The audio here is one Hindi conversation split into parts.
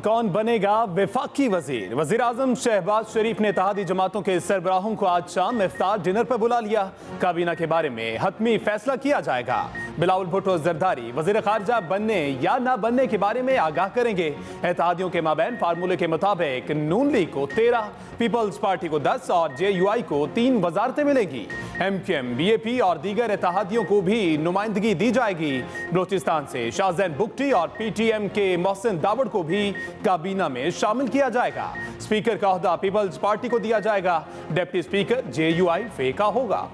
कौन बनेगा वफाकी वजीर? वजीर आजम शहबाज शरीफ ने इत्तेहादी जमातों के सरबराहों को आज शाम इफ्तार डिनर पर बुला लिया। काबीना के बारे में हतमी फैसला किया जाएगा। बिलावल भुट्टो जरदारी वजीर खारजा बनने या ना बनने के बारे में आगाह करेंगे। इत्तेहादियों के माबैन फार्मूले के मुताबिक नून लीग को 13, पीपल्स पार्टी को 10 और JUI को 3 वजारतें मिलेंगी। MQM, BAP और दीगर इत्तेहादियों को भी नुमाइंदगी दी जाएगी। बलोचिस्तान से शाहजैन बुगटी और PTM के मोहसिन दावड़ को भी काबीना में शामिल किया जाएगा। स्पीकर का ओहदा पीपल्स पार्टी को दिया जाएगा। डिप्टी स्पीकर JUI फे का होगा।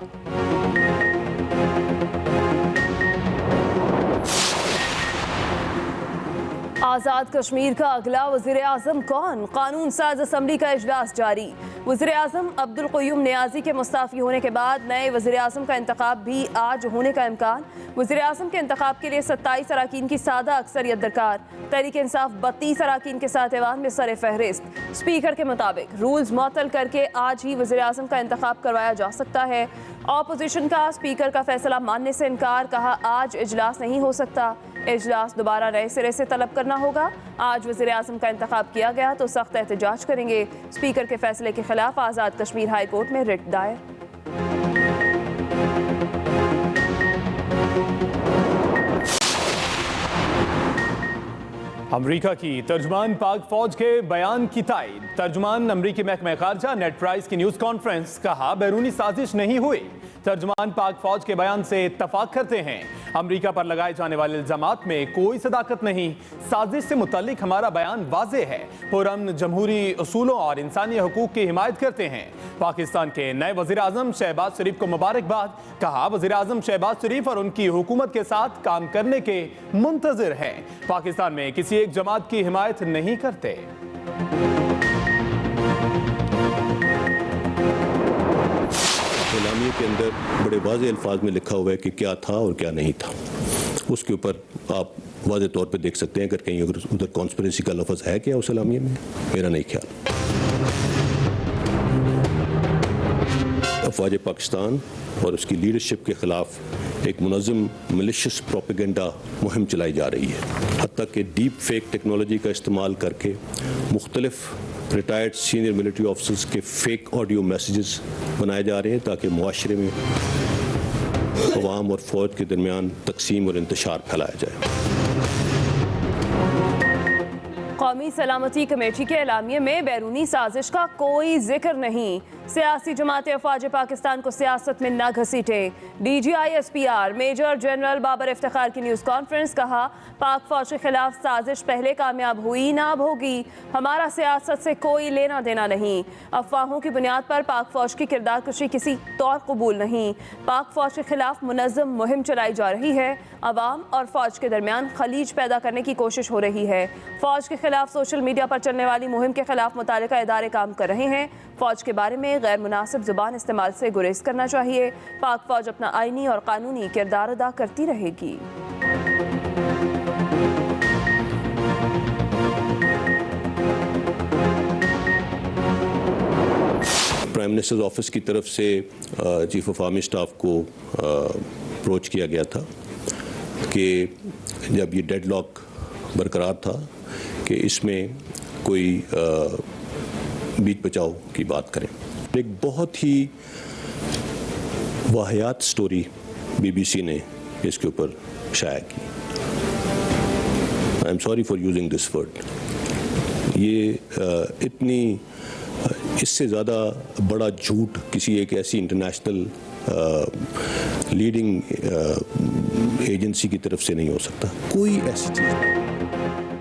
आज़ाद कश्मीर का अगला वज़ीर आज़म कौन? कानून साज असम्बली का इजलास जारी। वज़ीर आज़म अब्दुल क़य्यूम नियाज़ी के मुस्ताफ़ी होने के बाद नए वज़ीर आज़म का इंतखाब भी आज होने का इम्कान। वज़ीर आज़म के इंतखाब के लिए 27 अरकान की सादा अक्सरियत दरकार। तहरीक इंसाफ 32 अरकान के साथ ऐवान में सर फहरिस्त। स्पीकर के मुताबिक रूल्स मुअत्तल करके आज ही वज़ीर आज़म का इंतखाब करवाया जा सकता है। ऑपोजिशन का स्पीकर का फैसला मानने से इनकार, कहा आज इजलास नहीं हो सकता, इजलास दोबारा नए सिरे से तलब करना होगा। आज वज़ीर आज़म का इंतखाब किया गया तो सख्त एहतजाज करेंगे। स्पीकर के फैसले के खिलाफ आज़ाद कश्मीर हाई कोर्ट में रिट दायर। अमरीका की तर्जुमान पाक फौज के बयान की तायद। तर्जुमान अमरीकी महकमा खारजा नेड प्राइस की न्यूज़ कॉन्फ्रेंस, कहा बैरूनी साजिश नहीं हुई। तर्जुमान पाक फौज के बयान से इत्तफाक करते हैं। अमरीका पर लगाए जाने वाले इल्जामात में कोई सदाकत नहीं। साजिश से मुतल्लिक हमारा बयान वाज़े है। पुरअमन जमहूरी उसूलों और इंसानी हकूक़ की हिमायत करते हैं। पाकिस्तान के नए वज़ीर आज़म शहबाज शरीफ को मुबारकबाद, कहा वज़ीर आज़म शहबाज शरीफ और उनकी हुकूमत के साथ काम करने के मुंतज़िर हैं। पाकिस्तान में किसी एक जमात की हिमायत नहीं करते। इलामिया के अंदर बड़े वाज़े अल्फाज में लिखा हुआ है कि क्या था और क्या नहीं था। उसके ऊपर आप वाज़े तौर पे देख सकते हैं अगर कहीं उधर कॉन्स्पिरेसी का लफ्ज़ है क्या उस इलामिया में, मेरा नहीं ख्याल। अफवाज पाकिस्तान और उसकी लीडरशिप के ख़िलाफ़ एक मुनज़्ज़म मलिशियस प्रोपेगेंडा मुहिम चलाई जा रही है। हत्ता कि डीप फेक टेक्नोलॉजी का इस्तेमाल करके मुख्तलिफ रिटायर्ड सीनियर मिलिट्री ऑफिसर्स के फेक ऑडियो मैसेजेस बनाए जा रहे हैं ताकि मुआशरे में अवाम और फ़ौज के दरमियान तकसीम और इंतशार फैलाया जाए। कौमी सलामती कमेटी के एलामिये में बैरूनी साजिश का कोई जिक्र नहीं। सियासी जमात अफवाज पाकिस्तान को सियासत में न घसीटे। DGI SPR major general Babar Iftikhar की न्यूज़ कॉन्फ्रेंस, कहा पाक फौज के खिलाफ साजिश पहले कामयाब हुई ना अब होगी। हमारा सियासत से कोई लेना देना नहीं। अफवाहों की बुनियाद पर पाक फौज की किरदार कशी किसी तौर कबूल नहीं। पाक फौज के खिलाफ मुनज़्ज़म मुहिम चलाई जा रही है। अवाम और फौज के दरमियान खलीज पैदा करने की कोशिश हो रही है। फौज के खिलाफ सोशल मीडिया पर चलने वाली मुहिम के खिलाफ मुतालिका इदारे काम कर रहे हैं। फौज के बारे में गैर मुनासिब जुबान इस्तेमाल से गुरेज करना चाहिए। पाक फौज अपना आईनी और कानूनी किरदार अदा करती रहेगी। प्राइम मिनिस्टर्स ऑफिस की तरफ से चीफ ऑफ आर्मी स्टाफ को अप्रोच किया गया था कि जब ये डेडलॉक बरकरार था कि इसमें कोई बीच बचाव की बात करें। एक बहुत ही वाहियात स्टोरी BBC ने इसके ऊपर शाया की। I am sorry for using this word. ये इतनी इससे ज़्यादा बड़ा झूठ किसी एक ऐसी इंटरनेशनल लीडिंग एजेंसी की तरफ से नहीं हो सकता। कोई ऐसी चीज़।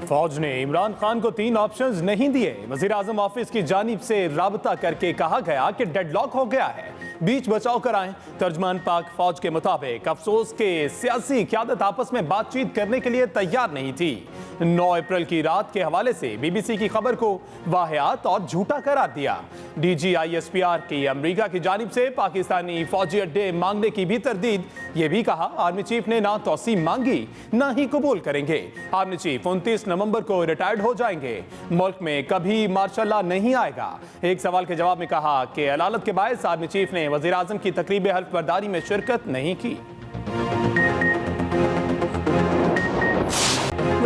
फौज ने इमरान खान को 3 ऑप्शंस नहीं दिए। वज़ीर आज़म ऑफिस की जानिब से राबता करके कहा गया कि डेडलॉक हो गया है, बीच बचाव कराएं। तर्जमान पाक फौज के मुताबिक अफसोस के सियासी क़यादत आपस में बातचीत करने के लिए तैयार नहीं थी। 9 अप्रैल की रात के हवाले से BBC की खबर को वाहियात और झूठा करार दिया। DGI SPR की अमरीका की जानिब से पाकिस्तानी फौजी अड्डे मांगने की भी तरदीद। ये भी कहा आर्मी चीफ ने ना तौसीम मांगी ना ही कबूल करेंगे। आर्मी चीफ 29 नवंबर को रिटायर्ड हो जाएंगे। मुल्क में कभी मार्शल लॉ नहीं आएगा। एक सवाल के जवाब में कहा कि अदालत के बायस आर्मी चीफ ने वज़ीर आज़म की तकरीब हल्फ बर्दारी में शिरकत नहीं की।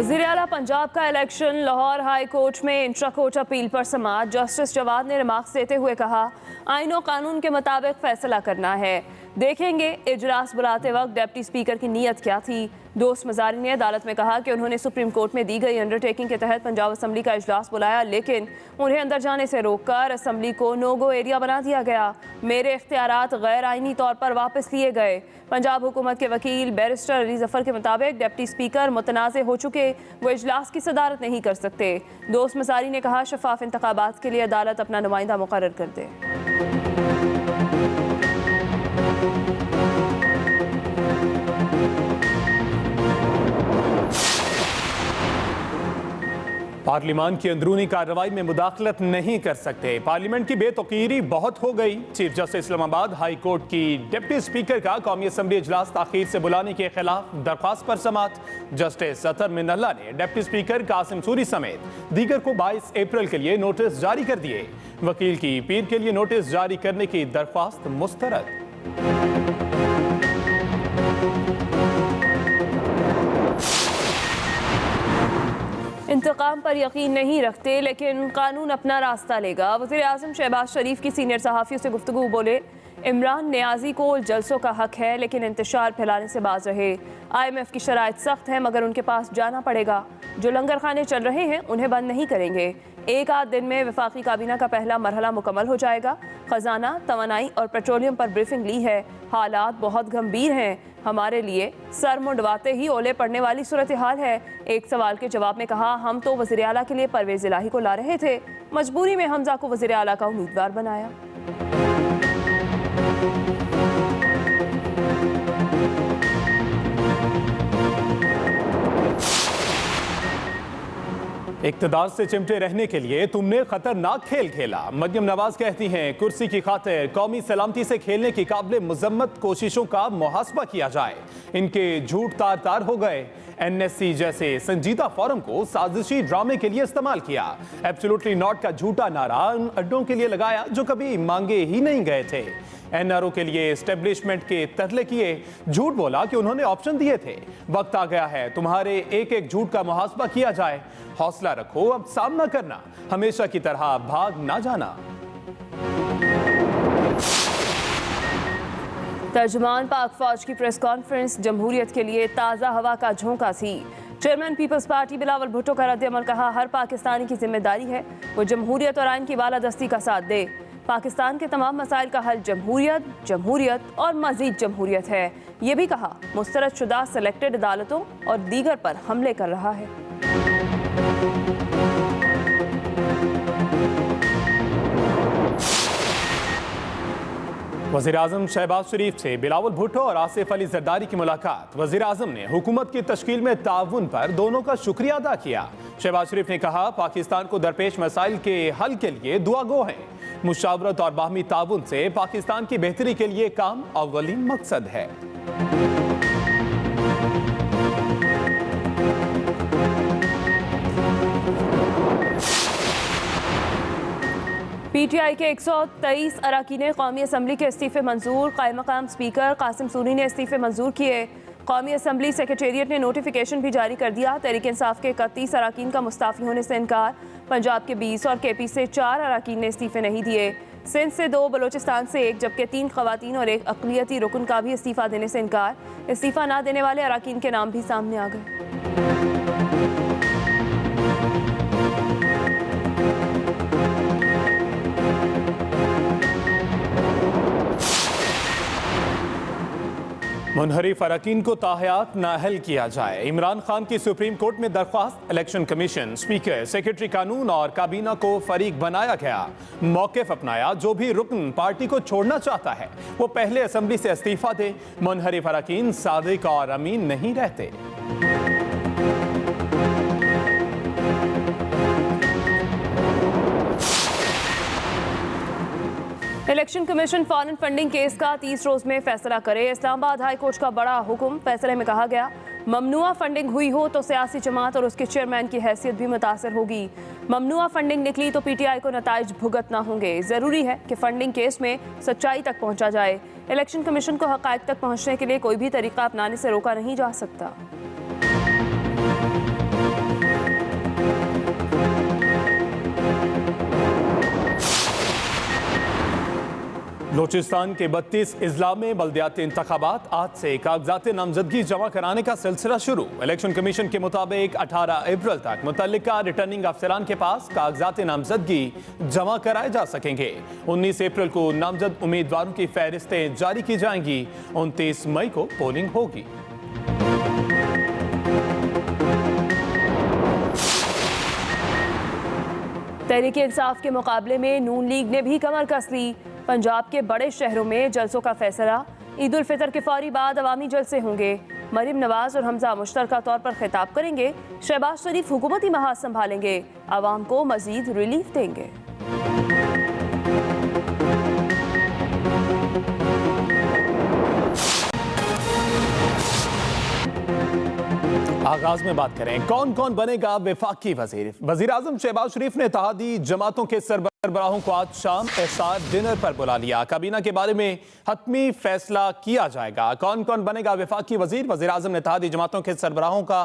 वज़ीर आला पंजाब का इलेक्शन लाहौर हाई कोर्ट में इंट्रा कोर्ट अपील पर समाअत। जस्टिस जवाद ने रिमार्क्स देते हुए कहा, आईन और कानून के मुताबिक फैसला करना है। देखेंगे इजलास बुलाते वक्त डिप्टी स्पीकर की नीयत क्या थी। दोस्त मजारी ने अदालत में कहा कि उन्होंने सुप्रीम कोर्ट में दी गई अंडरटेकिंग के तहत पंजाब असम्बली का इजलास बुलाया, लेकिन उन्हें अंदर जाने से रोककर असम्बली को नो गो एरिया बना दिया गया। मेरे इख्तियारात गैर आइनी तौर पर वापस लिए गए। पंजाब हुकूमत के वकील बैरिस्टर अली जफर के मुताबिक डिप्टी स्पीकर मुतनाज़ हो चुके, वो इजलास की सदारत नहीं कर सकते। दोस्त मजारी ने कहा, शफाफ इंतखाबात के लिए अदालत अपना नुमाइंदा मुकर्रर कर दे। पार्लियामान की अंदरूनी कार्रवाई में मुदाखलत नहीं कर सकते। पार्लियामेंट की बेतौकीरी बहुत हो गई। Chief justice Islamabad high court की डिप्टी स्पीकर का कौमी असम्बली इजलास ताखीर से बुलाने के खिलाफ दरख्वास्त पर समाअत। जस्टिस अतर मिनल्ला ने डिप्टी स्पीकर कासिम सूरी समेत दीगर को 22 अप्रैल के लिए नोटिस जारी कर दिए। वकील की पीर के लिए नोटिस जारी करने की दरख्वास्त मुस्तरद। इंतकाम पर यकीन नहीं रखते, लेकिन कानून अपना रास्ता लेगा। वज़ीर आज़म शहबाज शरीफ की सीनियर सहाफ़ियों से गुफ्तगू बोले, इमरान नियाजी को जलसों का हक है, लेकिन इंतशार फैलाने से बाज रहे। IMF की शराइत सख्त है, मगर उनके पास जाना पड़ेगा। जो लंगर खाने चल रहे हैं उन्हें बंद नहीं करेंगे। एक आध दिन में वफाकी काबीना का पहला मरहला मुकम्मल हो जाएगा। खजाना, तवानाई और पेट्रोलियम पर ब्रीफिंग ली है। हालात बहुत गंभीर हैं। हमारे लिए सर मुंडवाते ही ओले पड़ने वाली सूरत हाल है। एक सवाल के जवाब में कहा, हम तो वज़ीर आला के लिए परवेज़ इलाही को ला रहे थे, मजबूरी में हमजा को वज़ीर आला का उम्मीदवार बनाया। इक़्तिदार से चिमटे रहने के लिए तुमने खतरनाक खेल खेला। मरियम नवाज कहती हैं, कुर्सी की खातिर कौमी सलामती से खेलने की काबिल मुजम्मत कोशिशों का मुहासबा किया जाए। इनके झूठ तार तार हो गए। NSC जैसे संजीदा फोरम को साजिशी ड्रामे के लिए इस्तेमाल किया। एब्सोल्युटली नॉट का झूठा नारा उन अड्डों के लिए लगाया जो कभी मांगे ही नहीं गए थे। NRO के लिए एस्टेब्लिशमेंट के तरले किए। झूठ बोला कि उन्होंने ऑप्शन दिए थे। वक्त आ गया है तुम्हारे एक एक झूठ का मुहासबा किया जाए। हौसला रखो, अब सामना करना, हमेशा की तरह भाग ना जाना। तर्जुमान पाक फौज की प्रेस कॉन्फ्रेंस जमहूरियत के लिए ताज़ा हवा का झोंका थी। चेयरमैन पीपल्स पार्टी बिलावल भुट्टो का रद्द-ए-अमल कहा, हर पाकिस्तानी की जिम्मेदारी है वो जमहूरियत और आइन की बालादस्ती का साथ दे। पाकिस्तान के तमाम मसाइल का हल जमहूरियत, जमहूरियत और मजीद जमहूरियत है। ये भी कहा, मुस्तरद शुदा सेलेक्टेड अदालतों और दीगर पर हमले कर रहा है। वज़ीर आज़म शहबाज शरीफ से बिलावल भुट्टो और आसिफ अली जरदारी की मुलाकात। वज़ीर आज़म ने हुकूमत की तश्कील में ताउन पर दोनों का शुक्रिया अदा किया। शहबाज शरीफ ने कहा, पाकिस्तान को दरपेश मसाइल के हल के लिए दुआ गो है। मुशावरत और बाहमी ताउन से पाकिस्तान की बेहतरी के लिए काम अव्वलीन मकसद है। PTI के 123 अरकान कौमी असम्बली के इस्तीफ़े मंजूर। कायम मकाम स्पीकर कासिम सूरी ने इस्तीफ़े मंजूर किए। कौमी असम्बली सेक्रेटेरिएट ने नोटिफिकेशन भी जारी कर दिया। तहरीक इंसाफ के 31 अरकान का मुस्ताफ़ी होने से इनकार। पंजाब के 20 और KP से 4 अरकान ने इस्तीफ़े नहीं दिए। सिंध से 2, बलोचिस्तान से 1, जबकि 3 ख़वातीन और 1 अक़लियती रुकन का भी इस्तीफ़ा देने से इनकार। इस्तीफ़ा ना देने वाले अरकान के नाम भी सामने आ गए। मुनहरिफ अरकान को ताहयात नाअहल किया जाए। इमरान खान की सुप्रीम कोर्ट में दरख्वास्त। इलेक्शन कमीशन, स्पीकर, सेक्रेटरी कानून और काबीना को फरीक बनाया गया। मौक़िफ़ अपनाया, जो भी रुकन पार्टी को छोड़ना चाहता है वो पहले असम्बली से इस्तीफा दे। मुनहरिफ अरकान सादिक और अमीन नहीं रहते। Election commission foreign funding case का 30 रोज में फैसला करे। इस्लामाबाद हाई कोर्ट का बड़ा हुक्म। फैसले में कहा गया, ममनुआ फंडिंग हुई हो तो सियासी जमात और उसके चेयरमैन की हैसियत भी मुतासर होगी। ममनुआ फंडिंग निकली तो PTI को नताइज भुगतना होंगे। ज़रूरी है कि फंडिंग केस में सच्चाई तक पहुंचा जाए। इलेक्शन कमीशन को हक़ाइक़ तक पहुंचने के लिए कोई भी तरीका अपनाने से रोका नहीं जा सकता। बलूचिस्तान के 32 अजला में बल्दियाती इंतखाबात आज से कागजात नामजदगी जमा कराने का सिलसिला शुरू। इलेक्शन कमीशन के मुताबिक 18 अप्रैल तक मुतल्लिका रिटर्निंग अफसरान के पास कागजात नामजदगी जमा कराए जा सकेंगे। 19 अप्रैल को नामजद उम्मीदवारों की फहरिस्तें जारी की जाएंगी। 29 मई को पोलिंग होगी। तहरीक इंसाफ के मुकाबले में नून लीग ने भी कमर कस ली। पंजाब के बड़े शहरों में जलसों का फैसला। ईद उल फितर के फौरी बाद अवामी जलसे होंगे। मरीम नवाज और हमजा मुश्तरका तौर पर खिताब करेंगे। शहबाज शरीफ हुकूमती महाज संभालेंगे। आवाम को मजीद रिलीफ देंगे। आगाज में बात करें कौन कौन बनेगा वफाकी वजीर। वजीर आजम शहबाज शरीफ ने इत्तेहादी जमातों के सरबराहों को आज शाम इफ्तार डिनर पर बुला लिया। काबीना के बारे में हतमी फैसला किया जाएगा। कौन कौन बनेगा वफाकी वजीर। वजीर आजम ने इत्तेहादी जमातों के सरबराहों का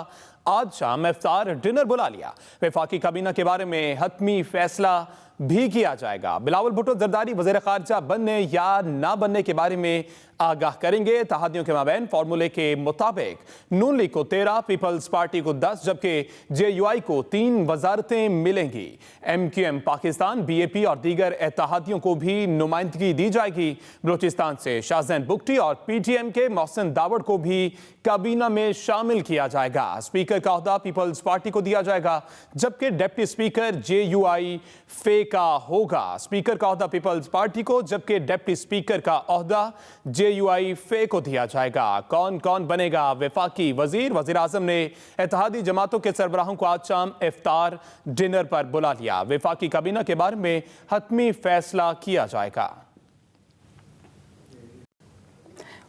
आज शाम इफ्तार डिनर बुला लिया। वफाकी काबीना के बारे में हतमी फैसला भी किया जाएगा। बिलावल भुट्टो जरदारी वज़ीर ख़ारिजा बनने या ना बनने के बारे में आगाह करेंगे। इत्तेहादियों के माबैन फार्मूले के मुताबिक नून लीग को 13, पीपल्स पार्टी को 10 जबकि JUI को 3 वजारतें मिलेंगी। MQM पाकिस्तान, BAP और दीगर इत्तेहादियों को भी नुमाइंदगी दी जाएगी। बलूचिस्तान से शाहजैन बुगटी और PTM के मोहसिन दावड़ को भी काबीना में शामिल किया जाएगा। स्पीकर का ओहदा पीपल्स पार्टी को दिया जाएगा जबकि डिप्टी स्पीकर JUI फे का होगा। स्पीकर का ओहदा पीपल्स पार्टी को जबकि डिप्टी स्पीकर का ओहदा JUI फे को दिया जाएगा। कौन कौन बनेगा वफाकी वजीर। वजीर आजम ने इत्तेहादी जमातों के सरबराहों को आज शाम इफ्तार डिनर पर बुला लिया। वफाकी काबीना के बारे में हतमी फैसला किया जाएगा।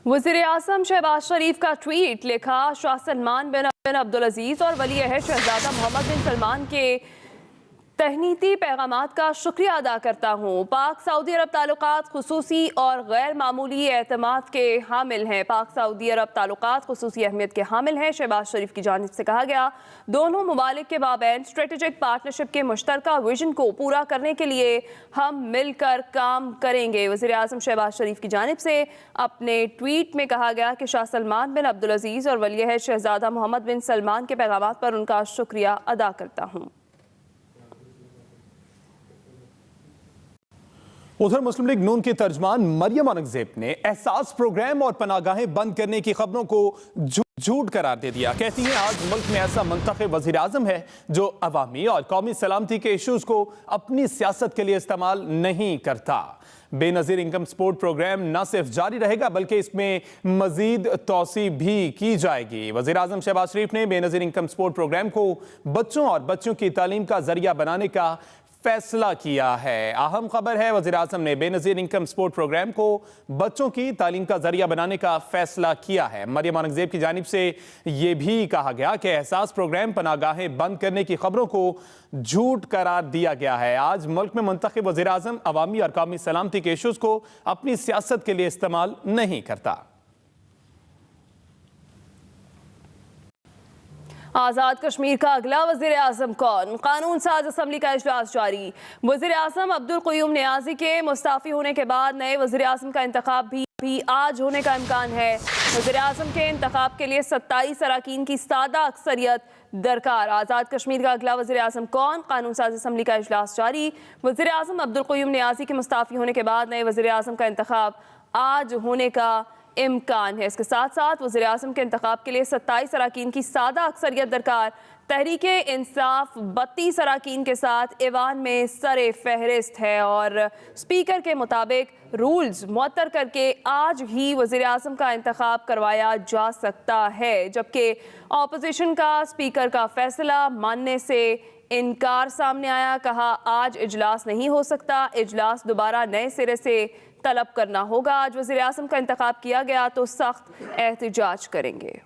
वज़ीर आज़म शहबाज शरीफ का ट्वीट लिखा। शाह सलमान बिन अब्दुल अजीज और वली अहद शहजादा मोहम्मद बिन सलमान के तहनीती पैगामात का शुक्रिया अदा करता हूँ। पाक सऊदी अरब ताल्लुकात खुसूसी और गैर मामूली एतमाद के हामिल हैं। पाक सऊदी अरब ताल्लुकात खुसूसी अहमियत के हामिल हैं। शहबाज शरीफ की जानिब से कहा गया दोनों मुमालिक के माबैन स्ट्रेटेजिक पार्टनरशिप के मुश्तरका विजन को पूरा करने के लिए हम मिलकर काम करेंगे। वज़ीर आज़म शहबाज शरीफ की जानिब से अपने ट्वीट में कहा गया कि शाह सलमान बिन अब्दुल अजीज और वली अहद शहजादा मोहम्मद बिन सलमान के पैगामात पर उनका शुक्रिया अदा करता हूँ। उधर मुस्लिम लीग नून की तर्जमान मरियम औरंगजेब ने एहसास प्रोग्राम और पनागाहें बंद करने की खबरों को झूठ करार दे दिया। कहती हैं आज मुल्क में ऐसा मुंतखब वज़ीर आज़म है जो अवामी और कौमी सलामती के इशूज़ को अपनी सियासत के लिए इस्तेमाल नहीं करता। बेनज़ीर इनकम सपोर्ट प्रोग्राम न सिर्फ जारी रहेगा बल्कि इसमें मजीद तौसी भी की जाएगी। वज़ीर आज़म शहबाज शरीफ ने बेनज़ीर इनकम सपोर्ट प्रोग्राम को बच्चों और बच्चों की तालीम का जरिया बनाने का फैसला किया है। अहम खबर है वज़ीर आज़म ने बेनज़ीर इनकम सपोर्ट प्रोग्राम को बच्चों की तालीम का जरिया बनाने का फैसला किया है। मरियम औरंगजेब की जानिब से यह भी कहा गया कि एहसास प्रोग्राम पनागाहें बंद करने की खबरों को झूठ करार दिया गया है। आज मुल्क में मुंतखब वज़ीर आज़म अवामी और कौमी सलामती के इशूज़ को अपनी सियासत के लिए इस्तेमाल नहीं करता। आज़ाद कश्मीर का अगला वज़ीर आज़म कौन। कानून साज असम्बली का इजलास जारी। वज़ीर आज़म अब्दुल क़य्यूम नियाज़ी के मुस्ताफ़ी होने के बाद नए वज़ीर आज़म का इंतखाब भी आज होने का इम्कान है। वज़ीर आज़म के इंतखाब के लिए 27 अरकान की सादा अक्सरियत दरकार। आज़ाद कश्मीर का अगला वज़ीर आज़म कौन। कानून साज असम्बली का इजलास जारी। वज़ीर आज़म अब्दुल क़य्यूम नियाज़ी के मुस्ताफ़ी होने के बाद नए वज़ीर आज़म का इंतखाब आज होने का इम्कान है। इसके साथ साथ वज़ीर आज़म के इंतखाब के लिए 27 अरकान की सादा अक्सरियत दरकार। तहरीक इंसाफ 32 अरकान के साथ ईवान में सरे फहरिस्त है और स्पीकर के मुताबिक रूल्स मुअत्तर करके आज ही वज़ीर आज़म का इंतखाब करवाया जा सकता है। जबकि अपोजिशन का स्पीकर का फैसला मानने से इनकार सामने आया। कहा आज इजलास नहीं हो सकता, इजलास दोबारा नए सिरे से तलब करना होगा। आज वज़ीर आज़म का इंतखाब किया गया तो सख्त एहतिजाज करेंगे।